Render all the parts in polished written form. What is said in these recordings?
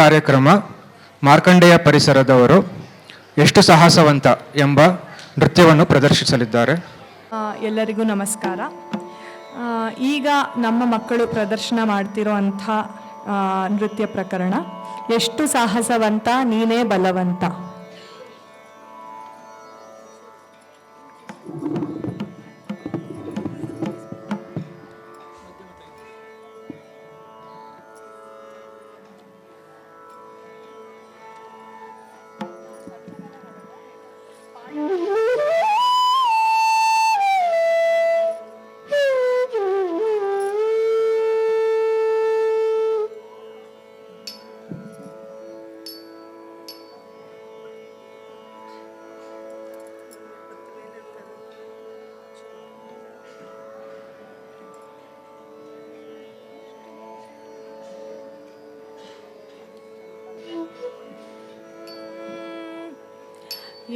ಕಾರ್ಯಕ್ರಮ ಮಾರ್ಕಂಡೇಯ ಪರಿಸರದವರು ಎಷ್ಟು ಸಾಹಸವಂತ ಎಂಬ ನೃತ್ಯವನ್ನು ಪ್ರದರ್ಶಿಸಲಿದ್ದಾರೆ. ಎಲ್ಲರಿಗೂ ನಮಸ್ಕಾರ. ಈಗ ನಮ್ಮ ಮಕ್ಕಳು ಪ್ರದರ್ಶನ ಮಾಡ್ತಿರೋ ಅಂಥ ನೃತ್ಯ ಪ್ರಕರಣ ಎಷ್ಟು ಸಾಹಸವಂತ ನೀನೇ ಬಲವಂತ.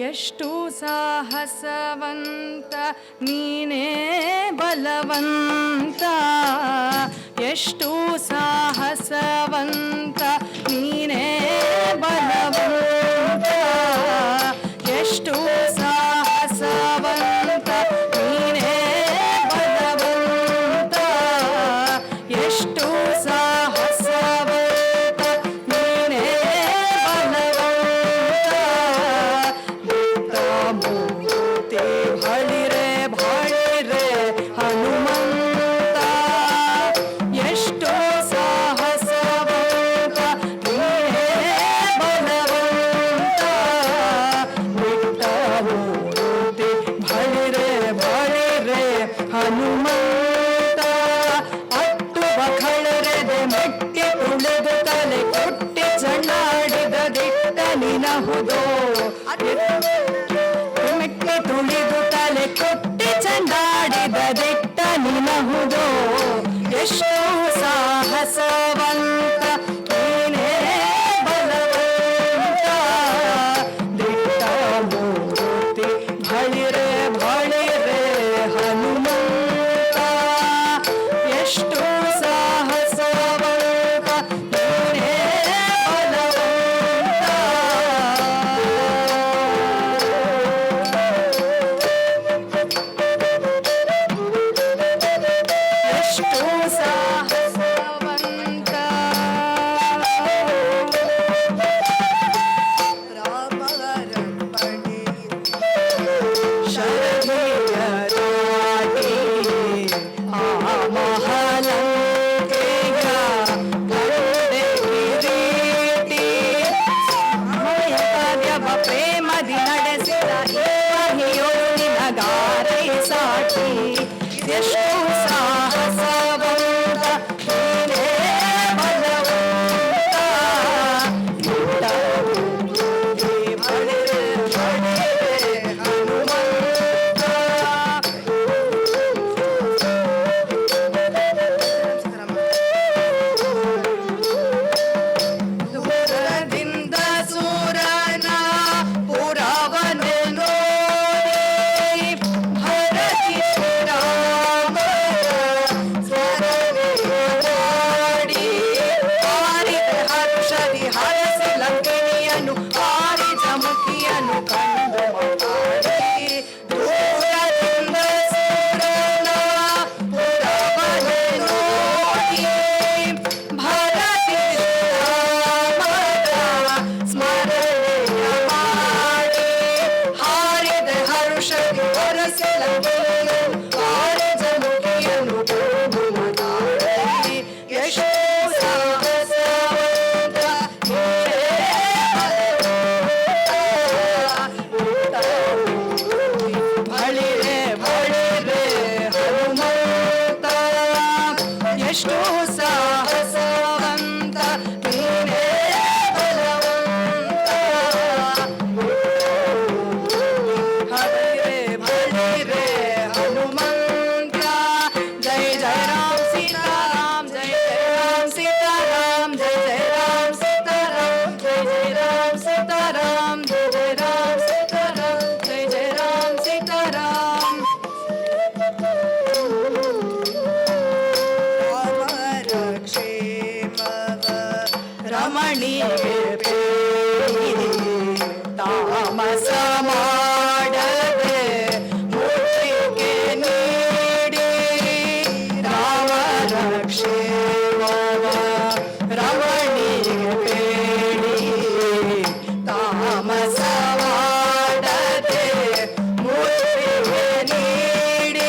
ಎಷ್ಟು ಸಾಹಸವಂತ ನೀನೇ ಬಲವಂತ, ಎಷ್ಟು ಸಾಹಸವಂತ ನೀನೇ ಬಲವಂತ, ಎಷ್ಟು ಸಾಹಸವಂತ ನೀನೇ ಬಲವಂತ, ಎಷ್ಟು ಸಾಹಸವಂತ ನೀನೇ ಬಲವಂತ. ಮೂರ್ತಿ ಭಳಿರೆ ಭಳಿರೆ ಹನುಮಂತ, ಎಷ್ಟು ಸಾಹಸವಂತ ನೀನೇ ಬಲವಂತ. ಬಿಟ್ಟ ಮೂರ್ತಿ ಭಳಿರೆ ಭಳಿರೆ ಹನುಮಂತ, ಅಟ್ಟು ಬಖಳರೆದೆ ಮೆಟ್ಟಿ ತುಳಿದು ತಲೆ ಕೊಟ್ಟಿ ಚಣ್ಣಾಡಿದ ದಿಟ್ಟ ನಿನಹುದೋ. ಮೆಟ್ಟಿ ತುಳಿದು ತಲೆ ಕೊಟ್ಟಿ ಚಂಡಾಡಿದ ದಿಟ್ಟ ನಿನಹುದೋ. ಎಷ್ಟು ಸಾಹಸವಂತ ನೀನೇ ಬಲವಂತ. ದಿಟ್ಟ ಮೂರ್ತಿ ಭಳಿರೆ ಭಳಿರೆ ಹನುಮಂತ, ಎಷ್ಟು ಸಾಹಸವಂತ ನೀನೇ ಬಲವಂತ. ಎಷ್ಟು ಸಾಹಸವಂತ. ಶರದಿಯರಾಗಿ ಆ ಮಹಾಲಂಕೆಯ ಗರುಡೆ ಕಿರೀಟಿ, ಕಾವ್ಯವ ಪ್ರೇಮದಿ ನಡೆಸಿದ ಈ ಮಹಿಯೊಳು ನಿನಗಾರೈ ಸಾಟಿ. ಎಷ್ಟು ಸಾಹಸವಂತ ನೀನೇ ಬಲವಂತ. ಬಿಟ್ಟ ಮೂರ್ತಿ ಭಳಿರೆ ಭಳಿರೆ ಹನುಮಂತ, ದೂರದಿಂದ ಸೂರನ ಪುರವನ್ನು ನೋಡಿ ಭರತಿ ಶ್ರೀರಾಮನ ಸ್ಮರಣೆ ಮಾಡಿ ಹಾರಿದ ಹರ್ಷದಿ ಹರಸಿ ಲಂಕಿಣಿಯನ್ನು ಹಾರಿದ ಮುಖಿಯನ್ನು ಕಂಡು ಮಾತಾಡಿ. ದೂರದಿಂದ ಸೂರನ ಪುರವನ್ನು ನೋಡಿ ಭರತಿ ಶ್ರೀರಾಮನ ಸ್ಮರಣೆಯ ಮಾಡಿ ಹಾರಿದ ಹರುಷದಿ ಹರಸಿ ಲಂಕಿಣಿಯನ್ನು ಹಾರಿದ ಮುಖಿಯನ್ನು ಕಂಡು ಮಾತಾಡಿ. ಎಷ್ಟು ಸಾಹಸವಂತ ಬೇಡಿ ತಾಮಸ ಮಾಡದೆ ಮುತ್ತಿಗೆ ನೀಡಿ ರಾಮ ರಕ್ಷೇವವ ರಮಣಿಗೆ ಬೇಡಿ ತಾಮಸ ಮಾಡದೆ ಮುತ್ತಿಗೆ ನೀಡಿ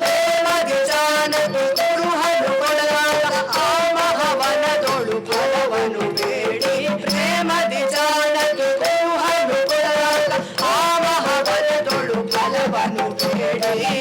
ಪ್ರೇಮದಿ ಜಾನಕಿ ಕುರುಹನು ಕೊಡಲಾಗ ಆ ಮಹವನದೊಳು ಫಲವನು ಬೇಡಿ ಪ್ರೇಮದಿ ಜಾನಕಿ ಕುರುಹನು ಕೊಡಲಾಗ ಆ ಮಹವನದೊಳು ಫಲವನು ಬೇಡಿ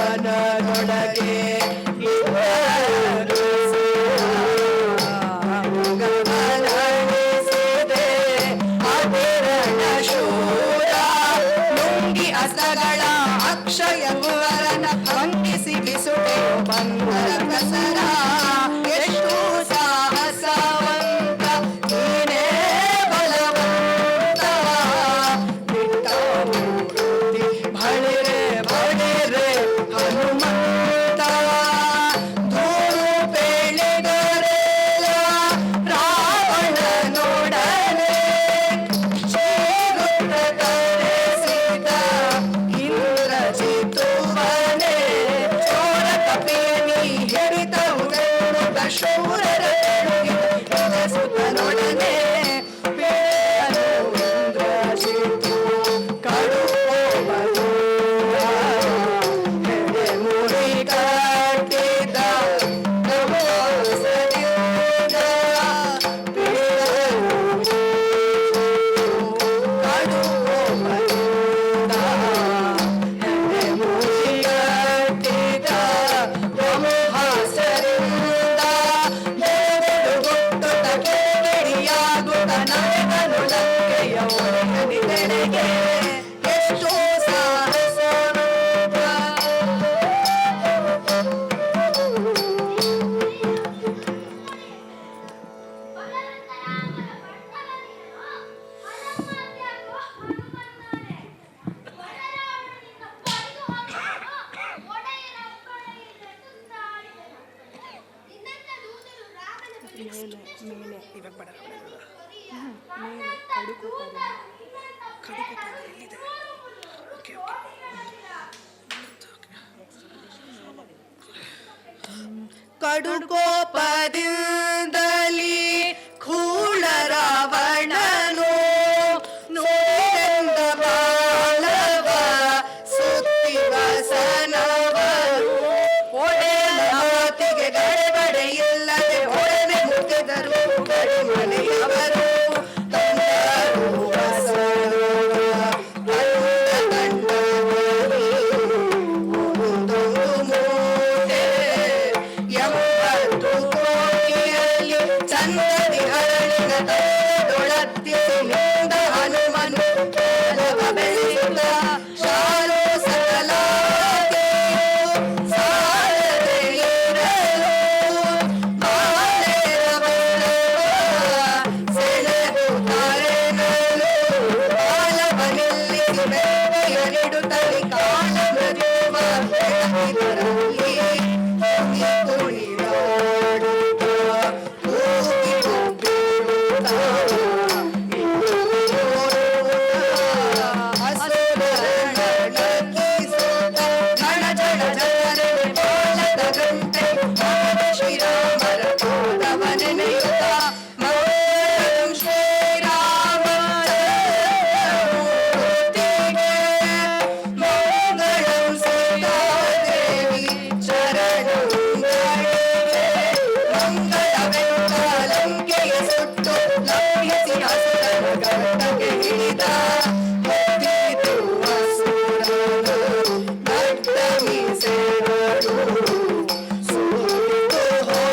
ಶೃಂಗಾರವನದೊಳಗೆ ನಡೆಸಿದೆ ಅಭಿರಣ ಶೂರ ಲುಂಗಿ ಅಸಗಳ ಅಕ್ಷಯವರನ ಭಂಗಿಸಿ ಬಿಸುಟೆಯು ಬಂದರ ಕಸರ ಎಷ್ಟು ಸಾಹಸವಂತ ನೀನೇ ಬಲವಂತ ಬಿಟ್ಟ ಮೂರ್ತಿ ಬಳಿರೆ ಬಳಿರೆ ಹನುಮಂತ ಧೂಳು ಬೆಳೆದರೆಲ್ಲ ರಾವಣನೊಡನೆ ಶ್ರೀರುದ್ರ ತರಿಸಿದ ಇಂದ್ರಜಿತುವನೆ ಚೋರ ಕಪಿನಿ ಹಿಡಿತವು ಶೂರರ ಸುತನೊಡನೆ ಇಂದ್ರಜಿತು ಕಡು ಮುರಿ ಕಟ್ಟಿದ ಎಷ್ಟು ಸಾಹಸ ಇವಾಗ ಬಡ ಮೇಲೆ ಕಡುಕು ಎಲ್ಲಿದೆ ಓಕೆ ಕಡುಕೋಪದಿಂದಲಿ ಖೂಳ ರಾವಣನು ನೋಡಿದ ಬಾಲವ ಸುತ್ತಿ ವಸನವರು ಒಡೆಯ ಮಾತಿಗೆ ಗಡಬಡೆ ಇಲ್ಲದೆ ಒಡನೆ ಮುಟ್ಟಿದರು ಗಡಿಮನೆಯವರು ತಂದರು ವಸನವ ಒಂದೊಂದು ಮೂಟೆ ಎಂಬತ್ತು ಕೋಟಿಯಲ್ಲಿ ಚಂದದಿ ಹರಳಿನ ತಂದೊಳತ್ತಿಸಿ ನಿಂದ ಹನುಮನು ಬಲವ ಬೆಳೆಸಿದ ಶಾಲು ಸಕಲಾದಿಯು ಸಾರದೆ ಇರಲು ಬಾಳೆರ ಬಲ್ಲವ ಸೆಳೆದು ತರೆನಲು ಬಾಲವ ನಿಲ್ಲಿಸಿ ಬೆಂಕಿಯನಿಡುತ್ತಲಿ ಕಾಣ ಮೃದುವ ಬೆಳಕಿದರಲ್ಲಿ ತುಳಿದಾಡುತ್ತ ಕೂಗಿ ಬೀಳುತ್ತ ಮಂಗಳವೆಂಬ ಲಂಕೆಯ ಸುಟ್ಟು ಲಂಘಿಸಿ ಅಸುರನ ಗರ್ಭಕ್ಕೆ ಹಿಡಿದ ಹೊತ್ತಿತು ಅಸುರನ ದಡ್ಡ ಮೀಸೆಗಳು ಸೂರಿತು ಹೋಗೆ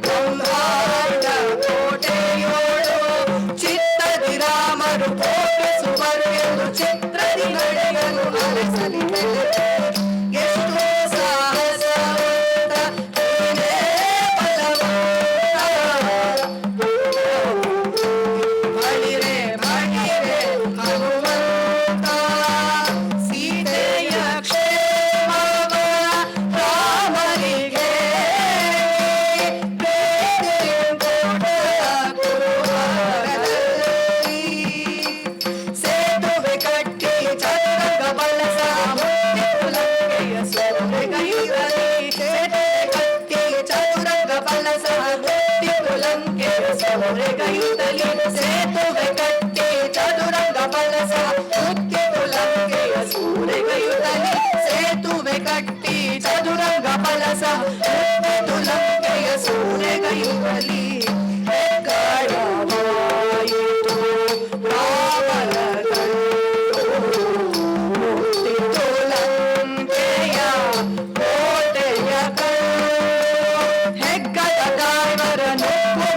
ಬ್ರಹ್ಮಾಂಡ ಕೋಟೆಯೋಳು ಚಿತ್ತದಿ ರಾಮರು ಕೋಪಿಸುವರು ಎಂದು ಚಿತ್ರದಿ ನಡೆಯಲು ಅರಸಲಿ ಎಷ್ಟು ಸಾಹಸವಂತ ನೀನೇ ಬಲವಂತ ಬಳಿರೆ ಬಳಿರೆ ಹನುಮಂತ ಸೀತೆಯ ಕ್ಷೇಮವ ರಾಮನಿಗೆ ಸೇತುವೆ ಕಟ್ಟಿ ಚಂದ್ರಗ ಬಳಸ ಲಂಕೆಯ ಸೊರೆಗೈರಲಿ ಸೇತುವೆ ಕಟ್ಟಿ ಚದುರಂಗ ಬಳಸ ಲಂಕೆಯ ಸೊರೆಗೈತಲಿ ಸೇತುವೆ ಕಟ್ಟಿ ಚದುರಂಗ ಬಳಸ ಲಂಕೆಯ ಸೂರೆಗೈಯುತ್ತಲಿ ಸೇತುವೆ ಕಟ್ಟಿ ಚದುರಂಗ ಬಳಸ ಲಂಕೆಯ ಸೂರೆಗೈಯುತ್ತಲಿ ಕಡವಾಯಿತು ರಾಮನ ಮುತ್ತಿತು ಲಂಕೆಯ ಕೋಟೆಯ ಹೆಗ್ಗದ ಗಾಯವರ ನುಗ್ಗು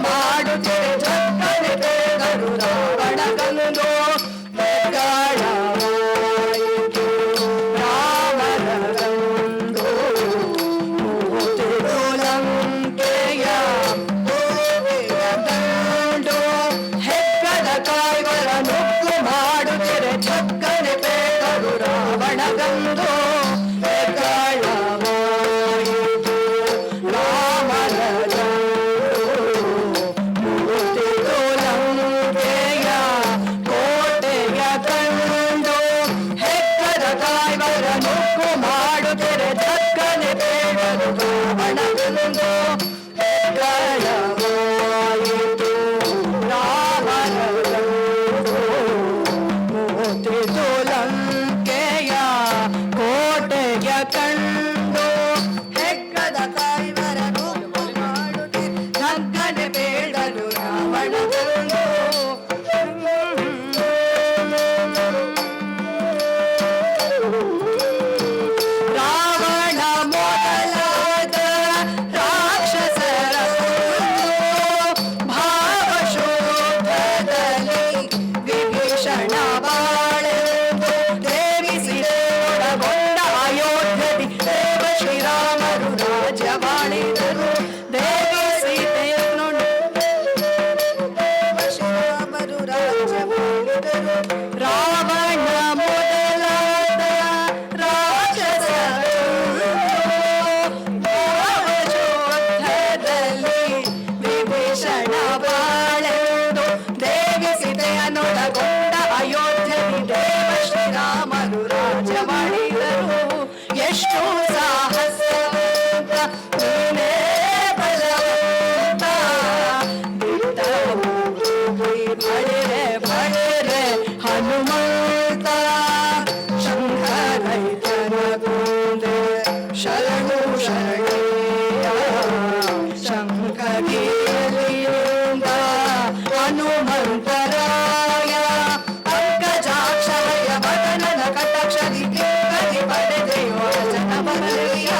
ಮಾಡುತ್ತಿರೆ ಜಕ್ಕನೆ ಬೇಗರು ರಾವಣ ಗಂದು ಹೆಗ್ಗಳವಾಯಿತು ರಾಮನ ಗಂದು ಮುತ್ತಿತು ಲಂಕೆಯ ಕೋಟೆಯ ಗಂಡು ಹೆಗ್ಗದ ಕಾಯ್ವರ ನುಗ್ಗು ಮಾಡುತ್ತಿರೆ ಚಕ್ಕನೆ ಬೇಗರು ರಾವಣ ಗಂದು ಹೆಗ್ಗಳವಾಯಿತು ರಾಮನ ಗಂಡು ಮುತ್ತಿತು ಲಂಕೆಯ ಕೋಟೆಯ ಗಂಡು ಹೆಗ್ಗದ ಕಾಯ್ವರ ನುಗ್ಗು ಮಾಡುತ್ತಿರೆ ಚಕ್ಕನೆ ಬೇಗರು ರಾವಣ ಗಂದು ಹೆಗ್ಗಳವಾಯಿತು ರಾಮನ ಗಂಡು ಮುತ್ತಿತು ಲಂಕೆಯ ಕೋಟೆಯ ಕಂಡು ಹೆಗ್ಗದ ಕಾಯ್ವರ ನುಗ್ಗು ಮಾಡುತ್ತಿರೆ ಚಕ್ಕನೆ ಬೇಡಲು ರಾವಣ ಗಂದು ರಾವಣ ಮೊದಲಾದ ರಾಕ್ಷಸರ ಭಾವಶೋಧದಲ್ಲಿ ವಿಭೀಷಣ ಬಾಳೆಂದು ದೇವಿಸಿದೊಳಗೊಂಡ ಅಯೋಧ್ಯದಿ ದೇವ ಶ್ರೀರಾಮರು ರಾಜ್ಯವಾಳಿದರು ದೇವಿ ಸೀತೆಯನ್ನು ದೇವ ಶ್ರೀರಾಮರು ರಾಜ್ಯವಾಳಿದರು ರಾವಣ ಮೊದಲಾದ ರಾಕ್ಷಸರು ಭಾವಶೋಧದಲ್ಲಿ ವಿಭೀಷಣ ಬಾಳೆಂದು ದೇವಿ ಸೀತೆಯನ್ನೊಳಗೊಂಡ ಅಯೋಧ್ಯದಿ ದೇವ ಶ್ರೀರಾಮರು ರಾಜ್ಯವಾಳಿದರು ಎಷ್ಟು ಸಾಹಸವಂತ ನೀನೇ ಬಲವಂತ ಬಿಟ್ಟವು ಬಳಿರೆ ಬಳಿರೆ ಹನುಮಂತ ಶಂಕರೈತನ ಕೊಂದೆ ಶರಣು ಶರಣಯ್ಯ ಶಂಕರಿಯಿಂದ ಹನುಮಂತರಾಯ ಪಂಕಜಾಕ್ಷರಯ ವದನನ ಕಟಾಕ್ಷರಿ ಕರಿ ಪಡೆದೆಯೋ ಜನ ಬರಲಿಯ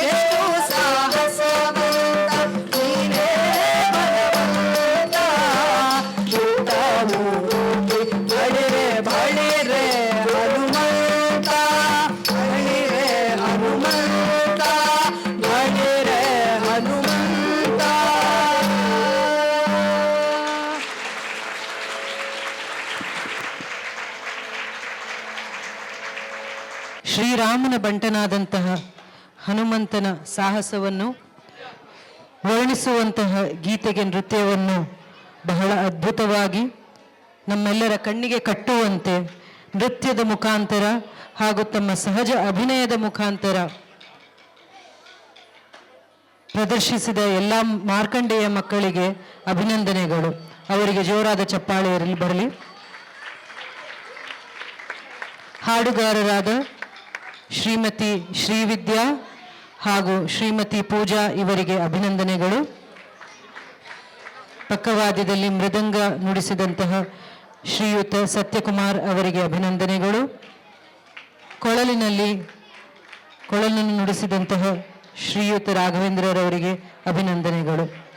ಎಷ್ಟು ಸಾಹಸವಂತ ನೀನೇ ಬಲವಂತ ಮೂರ್ತಿ ಬಳಿರೆ ಬಳಿರೆ ಹನುಮಂತ ಬಳಿರೆ ಹನುಮಂತ ಬಳಿರೆ ಹನುಮಂತ. ಶ್ರೀರಾಮನ ಬಂಟನಾದಂತಹ ಹನುಮಂತನ ಸಾಹಸವನ್ನು ವರ್ಣಿಸುವಂತಹ ಗೀತೆಗೆ ನೃತ್ಯವನ್ನು ಬಹಳ ಅದ್ಭುತವಾಗಿ ನಮ್ಮೆಲ್ಲರ ಕಣ್ಣಿಗೆ ಕಟ್ಟುವಂತೆ ನೃತ್ಯದ ಮುಖಾಂತರ ಹಾಗೂ ತಮ್ಮ ಸಹಜ ಅಭಿನಯದ ಮುಖಾಂತರ ಪ್ರದರ್ಶಿಸಿದ ಎಲ್ಲ ಮಾರ್ಕಂಡೇಯ ಮಕ್ಕಳಿಗೆ ಅಭಿನಂದನೆಗಳು. ಅವರಿಗೆ ಜೋರಾದ ಚಪ್ಪಾಳೆ ಬರಲಿ. ಹಾಡುಗಾರರಾದ ಶ್ರೀಮತಿ ಶ್ರೀವಿದ್ಯಾ ಹಾಗೂ ಶ್ರೀಮತಿ ಪೂಜಾ ಇವರಿಗೆ ಅಭಿನಂದನೆಗಳು. ಪಕ್ಕವಾದ್ಯದಲ್ಲಿ ಮೃದಂಗ ನುಡಿಸಿದಂತಹ ಶ್ರೀಯುತ ಸತ್ಯಕುಮಾರ್ ಅವರಿಗೆ ಅಭಿನಂದನೆಗಳು. ಕೊಳಲನ್ನು ನುಡಿಸಿದಂತಹ ಶ್ರೀಯುತ ರಾಘವೇಂದ್ರರವರಿಗೆ ಅಭಿನಂದನೆಗಳು.